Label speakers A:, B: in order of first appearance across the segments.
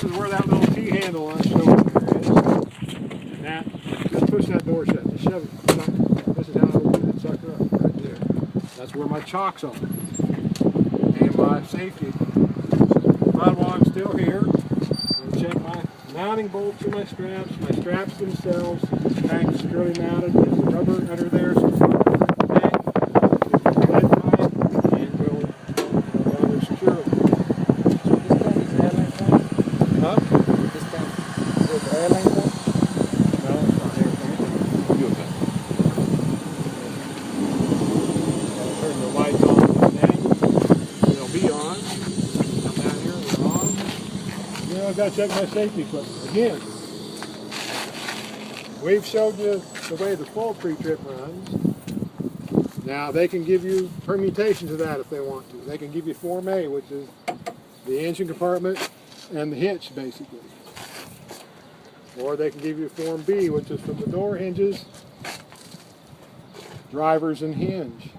A: is where that little T-handle on the shoulder there is. And that, just push that door shut. Just shove it. This is how I open that sucker up right there. That's where my chocks are. And my safety. But while I'm still here, I'm going to check my mounting bolts and my straps. My straps themselves, back securely mounted. There's the rubber under there. So I've got to check my safety equipment. Again, we've showed you the way the full pre-trip runs. Now they can give you permutations of that if they want to. They can give you Form A, which is the engine compartment and the hitch basically. Or they can give you Form B, which is from the door hinges, drivers and hinge.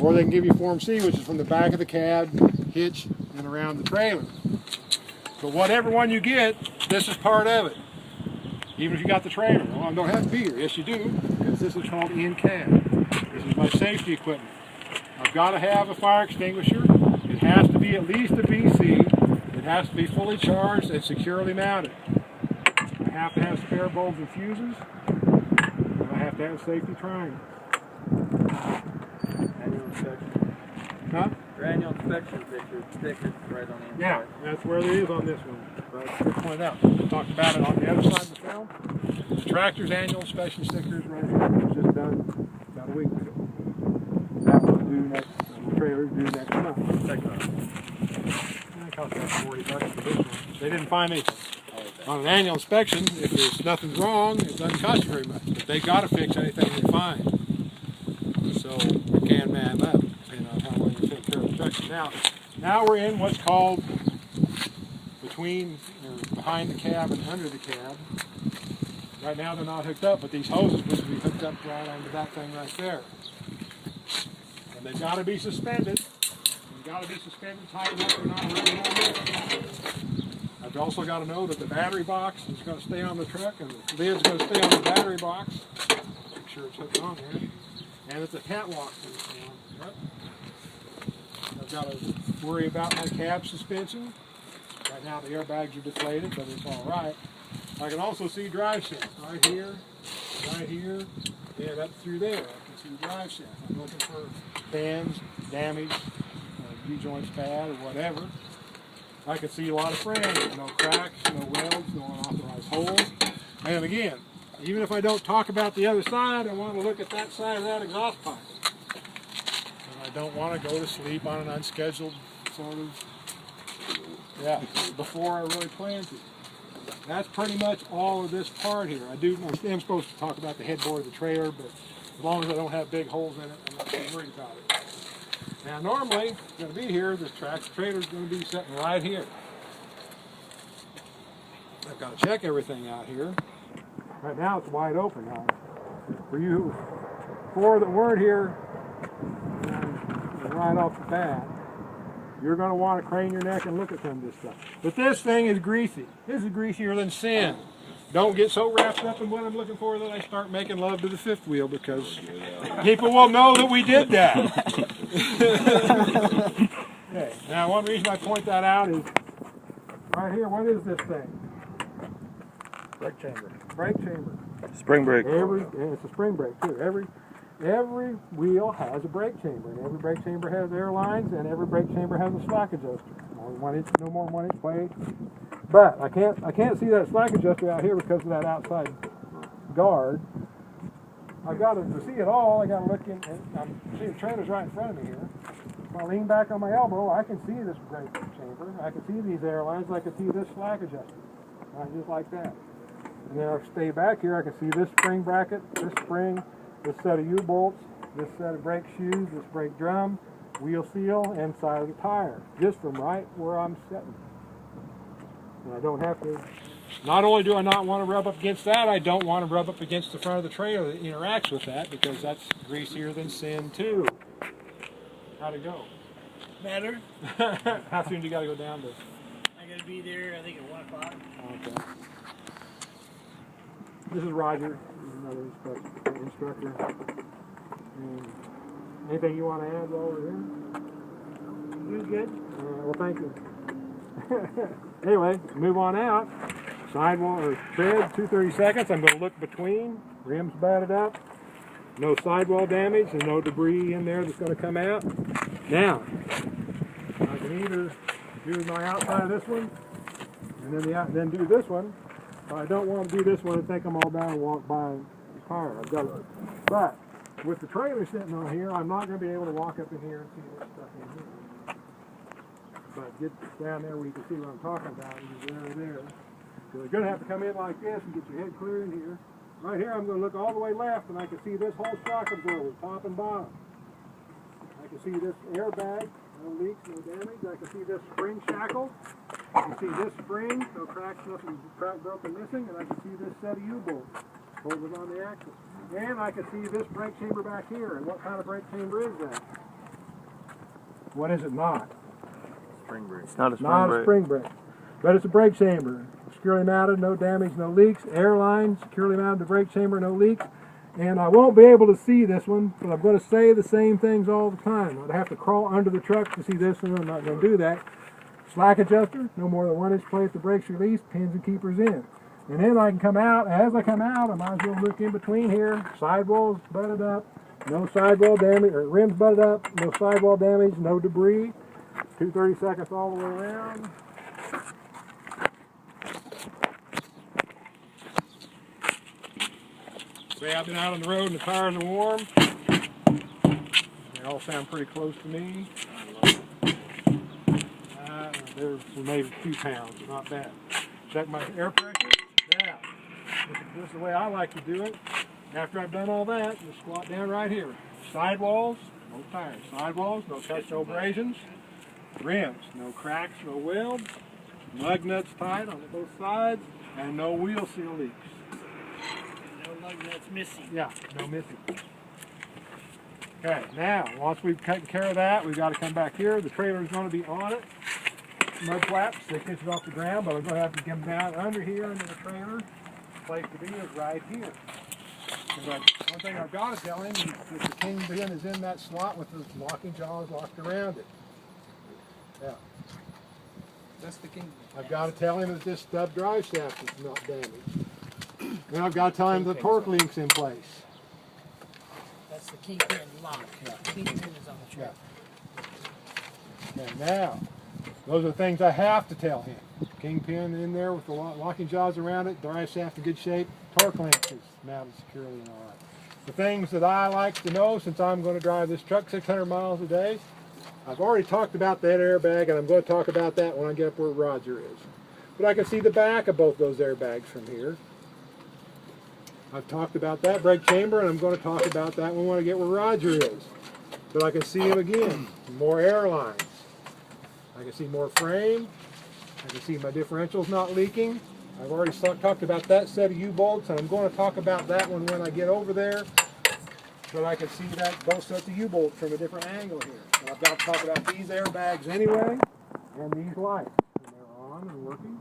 A: Or they can give you Form C, which is from the back of the cab, hitch, and around the trailer. But whatever one you get, this is part of it. Even if you got the trailer. Well, I don't have to be here. Yes, you do, because this is called in-cab. This is my safety equipment. I've got to have a fire extinguisher. It has to be at least a BC. It has to be fully charged and securely mounted. I have to have spare bulbs and fuses. And I have to have a safety triangle.
B: Annual inspection.
A: Huh?
B: Your annual inspection sticker right on the inside.
A: Yeah, that's where it is on this one. But good point out. We talked about it on the other side of the film. The tractor's annual inspection stickers right here. It was just done about a week ago. That one's due next, the trailer's due next month.
B: Next month.
A: It cost about $40 for this one. They didn't find anything. On an annual inspection, if there's nothing wrong, it doesn't cost you very much. But they got to fix anything they find. So you can man that. How well you take care of the truck. Now we're in what's called between or behind the cab and under the cab. Right now they're not hooked up, but these hoses would be hooked up right onto that thing right there. And they've got to be suspended. They've got to be suspended tight enough they're not running on this. I've also got to know that the battery box is going to stay on the truck and the lid's going to stay on the battery box. Make sure it's hooked on there. And that the catwalk's going to stay on. Yep. I've got to worry about my cab suspension. Right now the airbags are deflated, but it's all right. I can also see drive shaft right here, and up through there. I can see drive shaft. I'm looking for fans, damage, U-joints bad or whatever. I can see a lot of frames, no cracks, no welds, no unauthorized holes. And again, even if I don't talk about the other side, I want to look at that side of that exhaust pipe. I don't want to go to sleep on an unscheduled sort of, before I really plan to. That's pretty much all of this part here. I am supposed to talk about the headboard of the trailer, but as long as I don't have big holes in it, I'm not too worried about it. Now normally, it's going to be here, this trailer is going to be sitting right here. I've got to check everything out here. Right now it's wide open. Now, for you four that weren't here, right off the bat, you're going to want to crane your neck and look at some of this stuff. But this thing is greasy. This is greasier than sin. Don't get so wrapped up in what I'm looking for that I start making love to the fifth wheel, because people will know that we did that. Okay. Now one reason I point that out is right here, what is this thing?
B: Brake chamber.
A: Brake chamber.
C: Spring brake.
A: It's a spring brake too. Every wheel has a brake chamber, and every brake chamber has air lines, and every brake chamber has a slack adjuster. Only 1 inch, no more than 1 inch weight. But I can't see that slack adjuster out here because of that outside guard. I've got to see it all. I got to look in. See the trailer's right in front of me here. If I lean back on my elbow, I can see this brake chamber. I can see these air lines. I can see this slack adjuster. Right, just like that. And then if I stay back here, I can see this spring bracket, this spring, this set of U-bolts, this set of brake shoes, this brake drum, wheel seal, and side of the tire, just from right where I'm sitting. And I don't have to, not only do I not want to rub up against that, I don't want to rub up against the front of the trailer that interacts with that, because that's greasier than sin too. How'd it go?
B: Better.
A: How soon do you got to go down to?
B: I gotta
C: to be there, I think, at 1 o'clock.
A: Okay. This is Roger. He's another instructor. And anything you want to add while we're here?
C: You're good.
A: Well, thank you. Anyway, move on out. Sidewall or tread, 230 seconds. I'm going to look between. Rims batted up. No sidewall damage and no debris in there that's going to come out. Now, I can either do my outside of this one and then do this one. If I don't want to do this one and think I'm all down and walk by the tire. I've got it. But with the trailer sitting on here, I'm not going to be able to walk up in here and see what's stuck in here. But get down there where you can see what I'm talking about. There. So you're going to have to come in like this and get your head clear in here. Right here, I'm going to look all the way left, and I can see this whole shock absorber, top and bottom. I can see this airbag, no leaks, no damage. I can see this spring shackle. I can see this spring, no cracks, nothing cracked, broken, missing. And I can see this set of U-bolts holding on the axle. And I can see this brake chamber back here. And what kind of brake chamber is that? What is it not?
B: Spring brake.
D: It's not a spring
A: Not
D: brake.
A: a spring brake, but it's a brake chamber. Securely mounted, no damage, no leaks. Airline, securely mounted to brake chamber, no leaks. And I won't be able to see this one, but I'm going to say the same things all the time. I'd have to crawl under the truck to see this one. I'm not going to do that. Slack adjuster, no more than 1 inch plate. The brakes released, pins and keepers in. And then I can come out. As I come out, I might as well look in between here. Sidewalls butted up, no sidewall damage, or rims butted up, no sidewall damage, no debris. 230 seconds all the way around. Say I've been out on the road and the tires are warm. They all sound pretty close to me. They're maybe a few pounds, but not bad. Check my air pressure. Now, this is the way I like to do it. After I've done all that, just squat down right here. Sidewalls, no tires. Sidewalls, no cuts, no abrasions. Rims, no cracks, no welds. Lug nuts tight on both sides, and no wheel seal leaks.
C: No lug nuts missing.
A: Yeah, no missing. Okay, now, once we've taken care of that, we've got to come back here. The trailer is going to be on it. Mud flaps, 6 inches off the ground, but we're going to have to come down under here into the trailer. The place to be is right here. One thing I've got to tell him is that the kingpin is in that slot with the locking jaws locked around it. Yeah.
C: That's the king.
A: I've got to tell him that this stub drive shaft is not damaged. And I've got to tell him the torque link's in place.
C: That's the kingpin lock.
A: Yeah.
C: The kingpin is on the track.
A: Okay, now, those are things I have to tell him. Kingpin in there with the locking jaws around it, drive shaft in good shape, torque link is mounted securely and all right. The things that I like to know, since I'm going to drive this truck 600 miles a day, I've already talked about that airbag, and I'm going to talk about that when I get up where Roger is. But I can see the back of both those airbags from here. I've talked about that brake chamber, and I'm going to talk about that when I get where Roger is. But I can see him again. More airlines. I can see more frame. I can see my differentials not leaking. I've already talked about that set of U-bolts, and I'm going to talk about that one when I get over there. But I can see that both sets of U-bolts from a different angle here. And I've got to talk about these airbags anyway, and these lights. And they're on and working.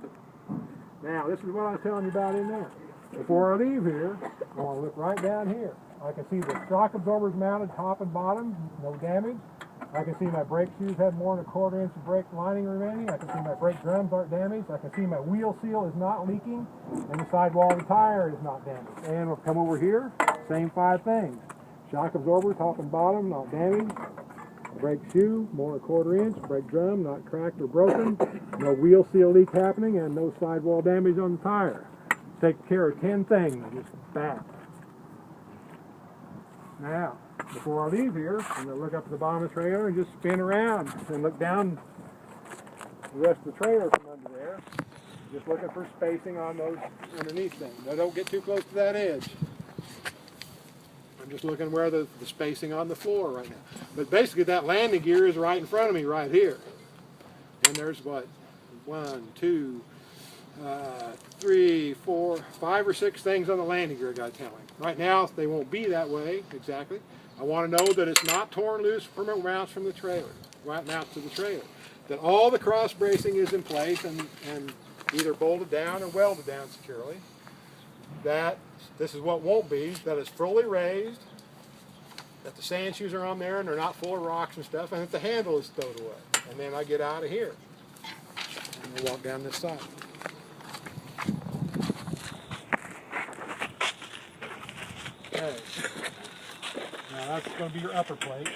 A: Now, this is what I was telling you about in there. Before I leave here, I want to look right down here. I can see the shock absorbers mounted top and bottom, no damage. I can see my brake shoes have more than a 1/4 inch of brake lining remaining. I can see my brake drums aren't damaged. I can see my wheel seal is not leaking, and the sidewall of the tire is not damaged. And we'll come over here, same 5 things. Shock absorber, top and bottom, not damaged. Brake shoe, more than a 1/4 inch. Brake drum, not cracked or broken. No wheel seal leak happening, and no sidewall damage on the tire. Take care of 10 things, just bam. Now, before I leave here, I'm going to look up at the bottom of the trailer and just spin around and look down the rest of the trailer from under there. Just looking for spacing on those underneath things. Now, don't get too close to that edge. I'm just looking where the spacing on the floor right now. But basically that landing gear is right in front of me right here. And there's what? 1, 2, 3, 4, 5 or 6 things on the landing gear I got to tell him. Right now they won't be that way exactly. I want to know that it's not torn loose permanent mounts from the trailer. mounts to the trailer. That all the cross bracing is in place and either bolted down or welded down securely. That this is what won't be, that it's fully raised, that the sand shoes are on there and they're not full of rocks and stuff, and that the handle is stowed away. And then I get out of here and we'll walk down this side. Okay. Now that's going to be your upper plate,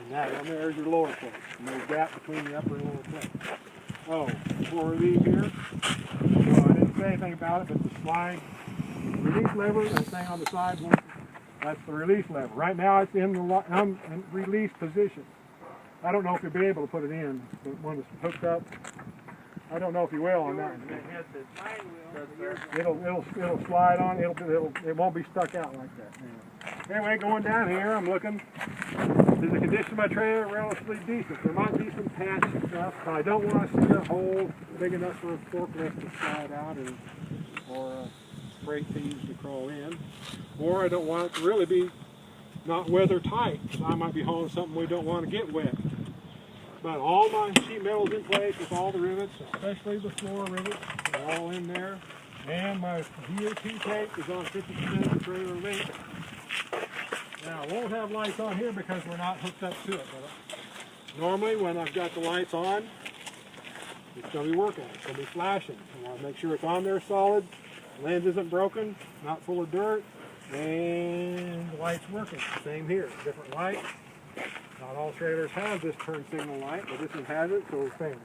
A: and that one there is your lower plate. And there's a gap between the upper and lower plate. Oh, before we leave here, well, I didn't say anything about it, but the slide release lever, that thing on the side, that's the release lever. Right now it's in the release position. I don't know if you'll be able to put it in, but when it's hooked up, I don't know if you will on that. It'll slide on. It won't be stuck out like that. Anyway, going down here, I'm looking. The condition of my trailer relatively decent. There might be some patch and stuff, but I don't want to see a hole big enough for a forklift to slide out or freight thieves to crawl in. Or I don't want it to really be not weather tight, because I might be hauling something we don't want to get wet. But all my sheet metal's in place with all the rivets, especially the floor rivets, are all in there. And my DOT tape is on 50% of the trailer length. Now, I won't have lights on here because we're not hooked up to it. But normally, when I've got the lights on, it's going to be working. It's going to be flashing. I want to make sure it's on there solid, the lens isn't broken, not full of dirt, and the light's working. Same here, different light. Not all trailers have this turn signal light, but this one has it, so it's same.